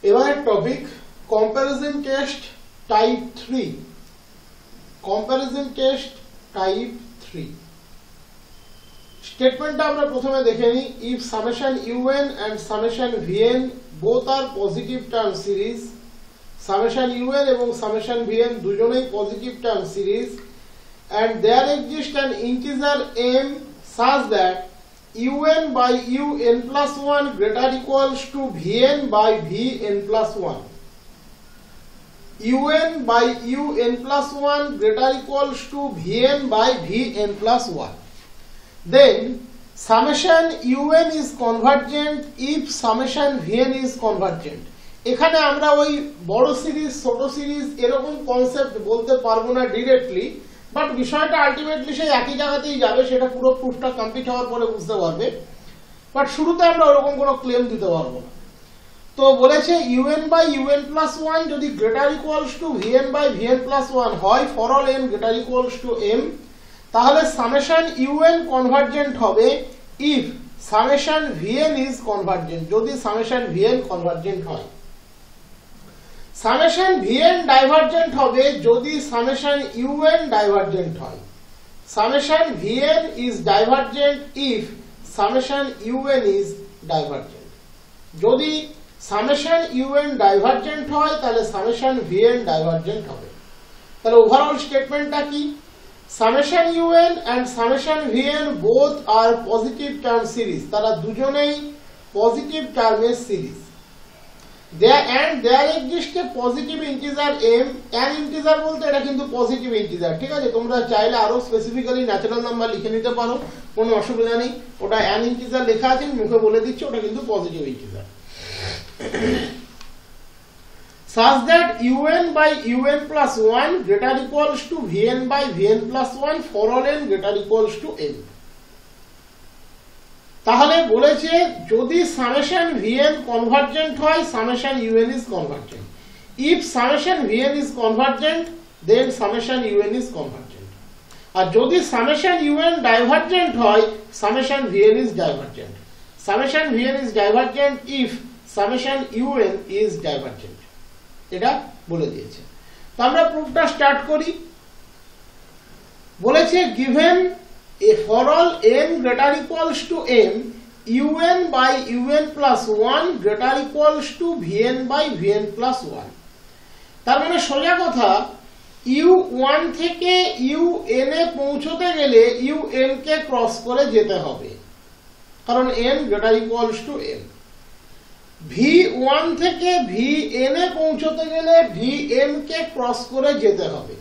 এবারের topic comparison test type 3। Comparison test type 3 স্টেটমেন্টটা আমরা প্রথমে দেখে নিই। If summation un and summation vn both are positive term series, summation un এবং summation vn দুজনেই positive term series, and there exists an integer m such that un by un plus 1 greater equals to vn by vn plus 1, un by un plus 1 greater equals to vn by vn plus 1, then summation un is convergent if summation vn is convergent। এখানে আমরা ওই বড় series ছোট series এরকম concept বলতে পারবো না directly, but বিষয়টা আলটিমেটলি সেই একই জায়গাতেই যাবে, সেটা পুরো প্রুফটা কমপ্লিট হওয়ার পরে বুঝতে পারবে। বাট শুরুতে আমরা ওরকম কোনো ক্লেম দিতে পারবো না। তো বলেছে un by un plus 1 যদি greater equals two vn by vn plus 1 হয় for all n greater equals to m, তাহলে সামেশন un কনভার্জেন্ট হবে if summation vn is convergent, যদি সামেশন vn কনভার্জেন্ট হয়। সামেশন vn ডাইভারজেন্ট হবে যদি summation un divergent হয়। Summation vn is divergent if summation un is divergent. যদি summation un divergent হয় তাহলে সামেশন vn ডাইভারজেন্ট হবে। তাহলে ওভারঅল স্টেটমেন্টটা কি? Summation un and summation vn both are positive term series, তারা দুজনেই পজিটিভ টার্মের series. there exists a positive integer m, an integer বলতে এটা কিন্তু পজিটিভ ইন্টিজার, ঠিক আছে? তোমরা চাইলে আরো স্পেসিফিক্যালি ন্যাচারাল নাম্বার লিখে নিতে পারো, কোনো অসুবিধা নেই। ওটা an integer লেখা আছে, মুখে বলে দিচ্ছি ওটা কিন্তু positive integer. such that un by un plus 1 greater equals to vn by vn plus 1 for all n greater equals to n। তাহলে বলেছে যদি সামেশন vn কনভার্জেন্ট হয় summation un is convergent, if summation vn is convergent then summation un is convergent, আর যদি summation un divergent হয় summation vn is divergent, summation vn is divergent if summation un is divergent। এটা বলে দিয়েছে। তো আমরা প্রুফটা start করি। বলেছে given a for all n greater equals to m, un by un plus 1 greater equals to vn by vn plus 1। তার মানে সোজা কথা u1 থেকে un এ পৌঁছতে গেলে un কে ক্রস করে যেতে হবে, কারণ n greater equals to m। v1 থেকে vn এ পৌঁছতে গেলে vm কে ক্রস করে যেতে হবে।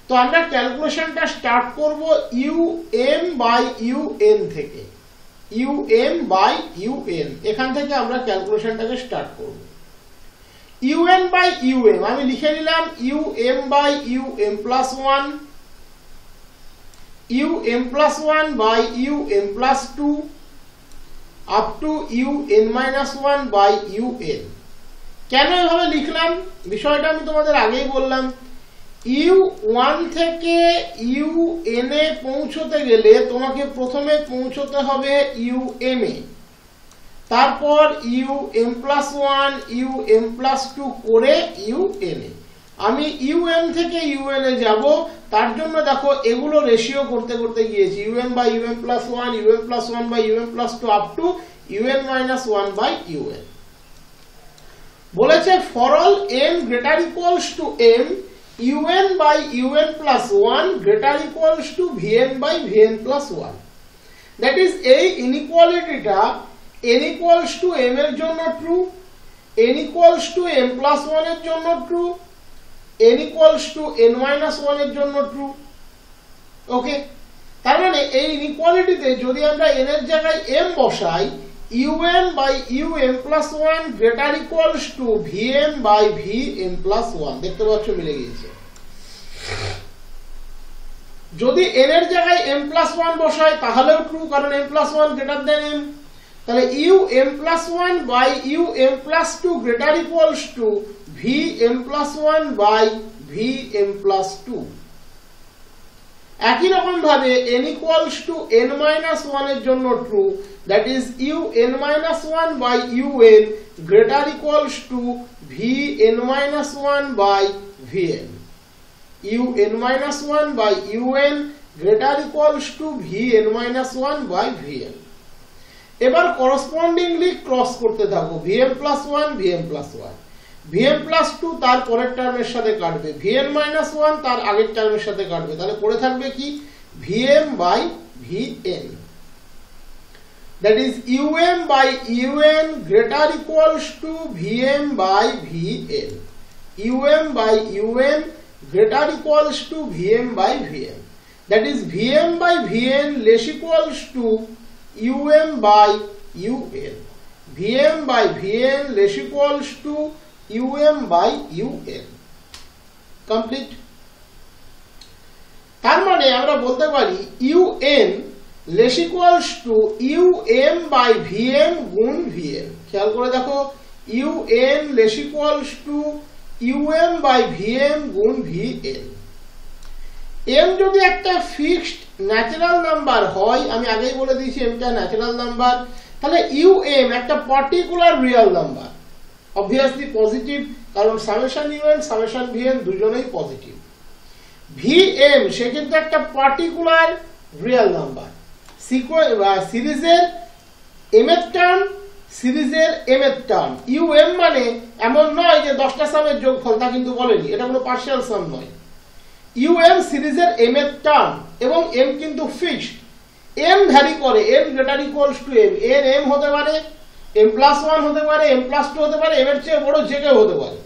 তো আমরা ক্যালকুলেশনটা স্টার্ট করব um বাই un থেকে, um বাই un এখান থেকে আমরা ক্যালকুলেশনটাকে স্টার্ট করব। un বাই um আমি লিখে নিলাম um by um plus 1, um plus 1 by um plus 2 up to un minus 1 by un। কেন এভাবে লিখলাম বিষয়টা আমি তোমাদের আগেই বললাম। u1 থেকে un এ পৌঁছতে গেলে তোমাকে প্রথমে পৌঁছতে হবে um এ, তারপর um প্লাস 1 um প্লাস 2 করে un এ। আমি um থেকে un এ যাব, তার জন্য দেখো এগুলো রেশিও করতে করতে গিয়েছি um by um plus 1 um plus 1 by um plus 2 up to un minus 1 by un। বলেছে for all n greater equals to m, un by un plus 1 greater equals to vn by vn plus 1। that is এই ইনইকুয়ালিটিটা n equals to m এর জন্য true, n equals to m plus 1 এর জন্য true, n equals to n minus 1 এর জন্য true. ওকে, তার মানে এই ইনইকুয়ালিটিতে যদি আমরা n এর জায়গায় m বসাই un by um plus 1 greater equals to vm by vm plus 1, দেখতে পাচ্ছ মিলে গিয়েছে। যদি n এর জায়গায় m plus 1 বসাই তাহলেও ট্রু, কারণ m plus 1 greater than m। তাহলে um plus 1 by um plus 2 greater equals to vm plus 1 by vm plus 2। একই রকম ভাবে n equals to n-1 এর জন্য true, that is un-1 by un greater equals to vn-1 by vn. un-1 by un greater equals to vn-1 by vn. এবার করসপন্ডিংলি cross করতে থাকো, vn+1 vn+1, vn+2 তার পরের টার্মের সাথে কাটবে, vn-1 তার আগের টার্মের সাথে কাটবে, তাহলে পড়ে থাকবে কি vm by vn, that is um by un greater equals to vm by vn, um by un greater equals to vm by vn, that is vm by vn less equals to um by un, vm by vn less equals to um by un. Complete. তার মানে আমরা বলতে পারি un less equals to um by vm গুণ vn। খেয়াল করে দেখো, un less equals to um by vm গুণ vn। m যদি একটা ফিক্সড ন্যাচারাল নাম্বার হয়, আমি আগেই বলে দিয়েছি mটা ন্যাচারাল নাম্বার, তাহলে um একটা particular real number, obviously positive, কারণ সামেশন un সামেশন vn দুজনেই পজিটিভ। vm সে কিন্তু একটা পার্টিকুলার রিয়েল নাম্বার, সিরিজের mth টার্ম, সিরিজের mth টার্ম। um মানে এমন নয় যে 10টা সামের যোগফল, তা কিন্তু বলেনি, এটা কোনো পার্শিয়াল সাম নয়। um সিরিজের mth টার্ম এবং m কিন্তু ফিক্সড, m ভ্যারি করে, m greater equals to m, এর m হতে পারে m+1 হতে পারে, m+2 হতে পারে, m এর চেয়ে বড় যে কেউ হতে পারে,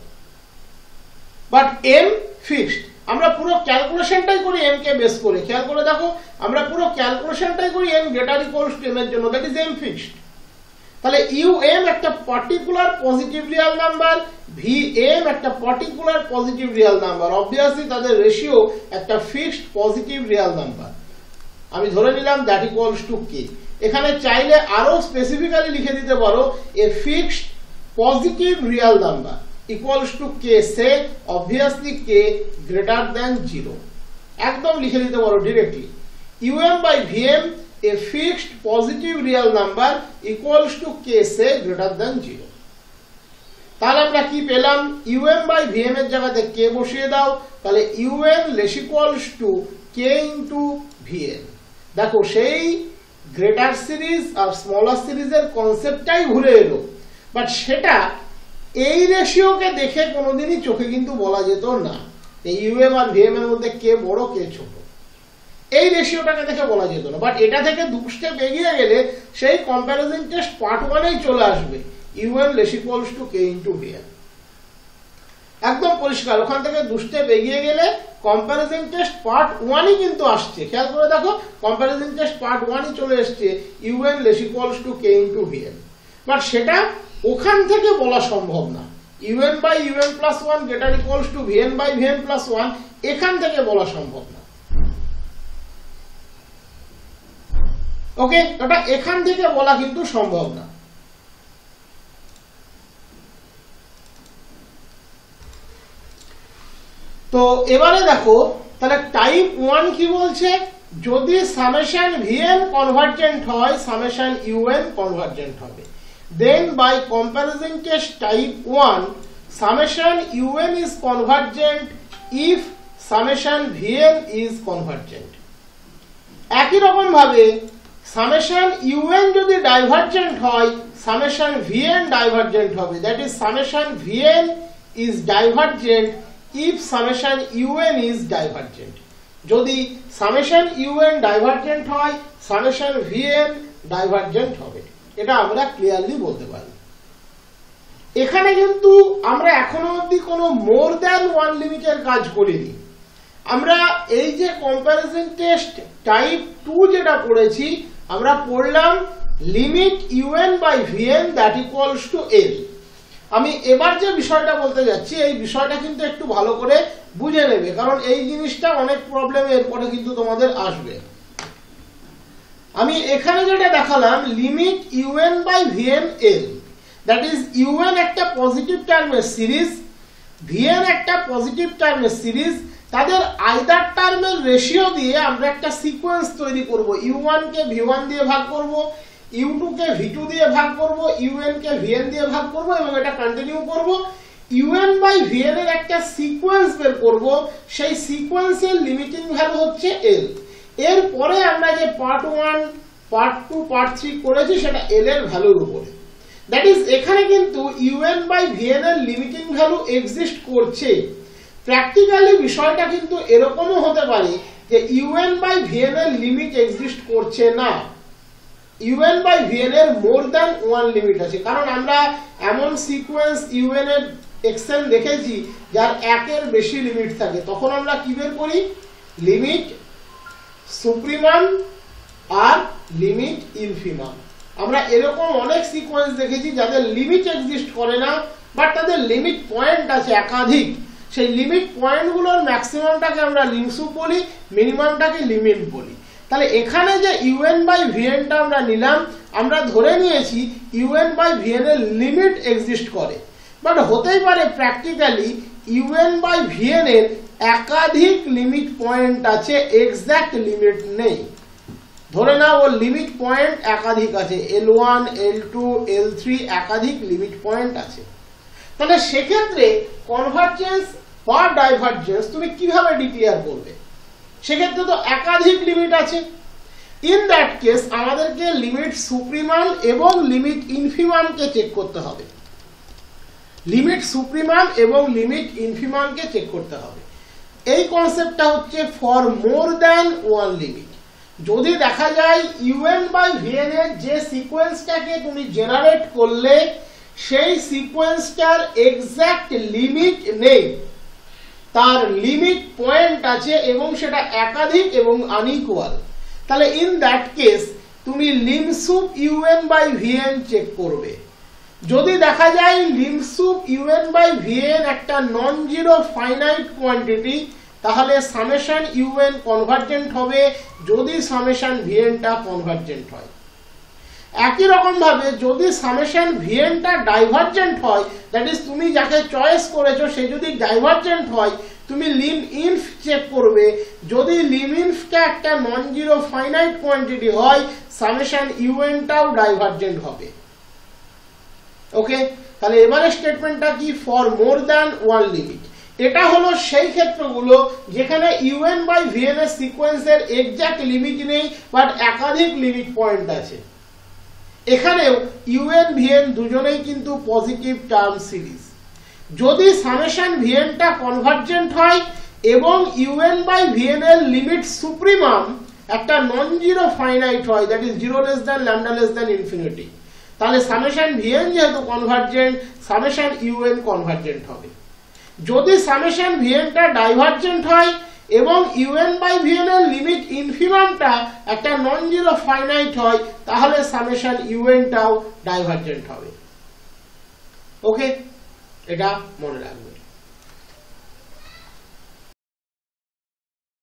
বাট m ফিক্সড। আমরা পুরো ক্যালকুলেশনটাই করি m কে বেস করে, খেয়াল করে দেখো আমরা পুরো ক্যালকুলেশনটাই করি m greater equals to m এর জন্য, দ্যাট ইজ m ফিক্সড। তাহলে um একটা particular positive real number, vm একটা particular positive real number, obviously তাদের রেশিও একটা ফিক্সড পজিটিভ রিয়েল নাম্বার। আমি ধরে নিলাম দ্যাট ইকুয়ালস টু k। এখানে চাইলে আরো স্পেসিফিক্যালি লিখে দিতে পারো a fixed positive real number equals to k, say obviously k greater than 0, একদম লিখে দিতে পারো directly um by vm a fixed positive real number equals to k say greater than 0। তাহলে আমরা কি পেলাম, um by vm এর জায়গাতে k বসিয়ে দাও, তাহলে un less equals to k into vn। দেখো সেই গ্রেটার সিরিজ আর স্মলার সিরিজের কনসেপ্টটাই ঘুরে এলো, বাট সেটা এই রেশিওকে দেখে কোনোদিনই চোখে কিন্তু বলা যেত না এই um আর vm এর মধ্যে কে বড় কে ছোট, এই রেশিওটাকে দেখে বলা যেত না। বাট এটা থেকে দু স্টেপ এগিয়ে গেলে সেই কম্প্যারিজন টেস্ট পার্ট 1 চলে আসবে, un less equals to k into vn, একদম পরিষ্কার। ওখান থেকে দু স্টেপ এগিয়ে গেলে কম্প্যারিজন টেস্ট পার্ট 1 কিন্তু আসছে, খেয়াল করে দেখো কম্প্যারিজন টেস্ট পার্ট 1 চলে এসেছে un less equals to k into vn, but সেটা ওখান থেকে বলা সম্ভব না। un by un+1 greater equals to vn by vn+1 এখান থেকে বলা সম্ভব না, ওকে, এটা এখান থেকে বলা কিন্তু সম্ভব না। তো এবারে দেখো তাহলে টাইপ 1 কি বলছে, যদি সামেশন vn কনভার্জেন্ট হয় সামেশন un কনভার্জেন্ট হবে, then by comparison test type 1 summation un is convergent if summation vn is convergent। একই রকম ভাবে সামেশন un যদি ডাইভারজেন্ট হয় সামেশন vn ডাইভারজেন্ট হবে, that is summation vn is divergent if summation un is divergent। যদি summation un divergent হয় summation vn divergent হবে, এটা আমরা ক্লিয়ারলি বলতে পারি। এখানে কিন্তু আমরা এখনো অবধি কোনো মোর দ্যান ওয়ান লিমিটের কাজ করিনি। আমরা এই যে কম্প্যারিজন টেস্ট টাইপ 2 যেটা পড়েছি, আমরা পড়লাম limit un by vn that equals to l। আমি এবার যে বিষয়টা বলতে যাচ্ছি এই বিষয়টা কিন্তু একটু ভালো করে বুঝে নেবে, কারণ এই জিনিসটা অনেক প্রবলেম এরপরে কিন্তু তোমাদের আসবে। আমি এখানে যেটা দেখালাম limit un by vn l, that is un একটা পজিটিভ টার্মের সিরিজ, vn একটা পজিটিভ টার্মের সিরিজ, তাদের আইদার টার্মের রেশিও দিয়ে আমরা একটা সিকোয়েন্স তৈরি করব। u1 কে v1 দিয়ে ভাগ করব, u2 কে v2 দিয়ে ভাগ করব, un কে vn দিয়ে ভাগ করব এবং এটা কন্টিনিউ করব। un বাই vn এর একটা সিকোয়েন্স বের করব, সেই সিকোয়েন্সের লিমিটিং ভ্যালু হচ্ছে l। এরপরে আমরা যে পার্ট 1 পার্ট 2 পার্ট 3 করেছি সেটা l এর ভ্যালুর উপরে। দ্যাট ইজ এখানে কিন্তু un বাই vn এর লিমিটিং ভ্যালু এক্সিস্ট করছে। প্র্যাকটিক্যালি বিষয়টা কিন্তু এরকমও হতে পারে যে un বাই vn এর লিমিট এক্সিস্ট করছে না, un বাই vn এর মোর দ্যান 1 লিমিট আছে। কারণ আমরা এমন সিকোয়েন্স un এর এক্সেল দেখেছি যার 1 এর বেশি লিমিট থাকে, তখন আমরা কি বের করি? লিমিট সুপ্রিমাম আর লিমিট ইনফিমাম। আমরা এরকম অনেক সিকোয়েন্স দেখেছি যাদের লিমিট এক্সিস্ট করে না, বাট তাদের লিমিট পয়েন্ট আছে একাধিক। সেই লিমিট পয়েন্টগুলোর ম্যাক্সিমামটাকে আমরা লিমসুপ বলি, মিনিমামটাকে লিমিট বলি। তাহলে এখানে যে un বাই vn টা আমরা নিলাম, আমরা ধরে নিয়েছি un বাই vn এর লিমিট এক্সিস্ট করে, বাট হতেই পারে প্র্যাকটিক্যালি un বাই vn এর একাধিক লিমিট পয়েন্ট আছে, এক্সাক্ট লিমিট নেই। ধরে নাও ওর লিমিট পয়েন্ট একাধিক আছে, l1 l2 l3 একাধিক লিমিট পয়েন্ট আছে। তাহলে সেক্ষেত্রে কনভার্জেন্স বা ডাইভারজেন্স তুমি কিভাবে ডিক্লেয়ার করবে? সেক্ষেত্রে তো একাধিক লিমিট আছে। ইন দ্যাট কেস আমাদেরকে লিমিট সুপ্রিমাম এবং লিমিট ইনফিমামকে চেক করতে হবে। লিমিট সুপ্রিমাম এবং লিমিট ইনফিমামকে চেক করতে হবে। এই কনসেপ্টটা হচ্ছে ফর মোর দ্যান 1 লিমিট। যদি দেখা যায় un বাই vn এর যে সিকোয়েন্সটাকে তুমি জেনারেট করলে সেই সিকোয়েন্সটার এক্সাক্ট লিমিট নেই, তার লিমিট পয়েন্ট আছে এবং সেটা একাধিক এবং আনইকুয়াল, তাহলে ইন দ্যাট কেস তুমি লিমসুপ un বাই vn চেক করবে। যদি দেখা যায় লিমসুপ un বাই vn একটা নন জিরো ফাইনাইট কোয়ান্টিটি, তাহলে সামেশন un কনভার্জেন্ট হবে যদি সামেশন vn টা কনভার্জেন্ট হয়। একই রকম ভাবে যদি সামেশন vn টা ডাইভারজেন্ট হয়, দ্যাট ইজ তুমি যাকে চয়েস করেছো সে যদি ডাইভারজেন্ট হয়, তুমি লিম ইনফ চেক করবে। যদি লিম ইনফটা একটা নন জিরো ফাইনাইট কোয়ান্টিটি হয়, সামেশন un টাও ডাইভারজেন্ট হবে। ওকে, তাহলে এবারে স্টেটমেন্টটা কি? For more than 1 limit. এটা হলো সেই ক্ষেত্রগুলো যেখানে un বাই vn এর সিকোয়েন্সের এক্সাক্ট লিমিট নেই, বাট একাধিক লিমিট পয়েন্ট আছে। এখানেও un vn দুজনেই কিন্তু পজিটিভ টার্ম সিরিজ। যদি সামেশন vn টা কনভার্জেন্ট হয় এবং un বাই vn এর লিমিট সুপ্রিমাম একটা নন জিরো ফাইনাইট হয়, that is 0 less than lambda less than infinity, তাহলে সামেশন vn যেহেতু কনভার্জেন্ট, সামেশন un কনভার্জেন্ট হবে। যদি সামেশন vn টা ডাইভারজেন্ট হয় এবং un বাই vn এর লিমিট ইনফিমামটা একটা নন জিরো ফাইনাইট হয়, তাহলে সামেশন un টাও ডাইভারজেন্ট হবে। ওকে, এটা মনে রাখবে।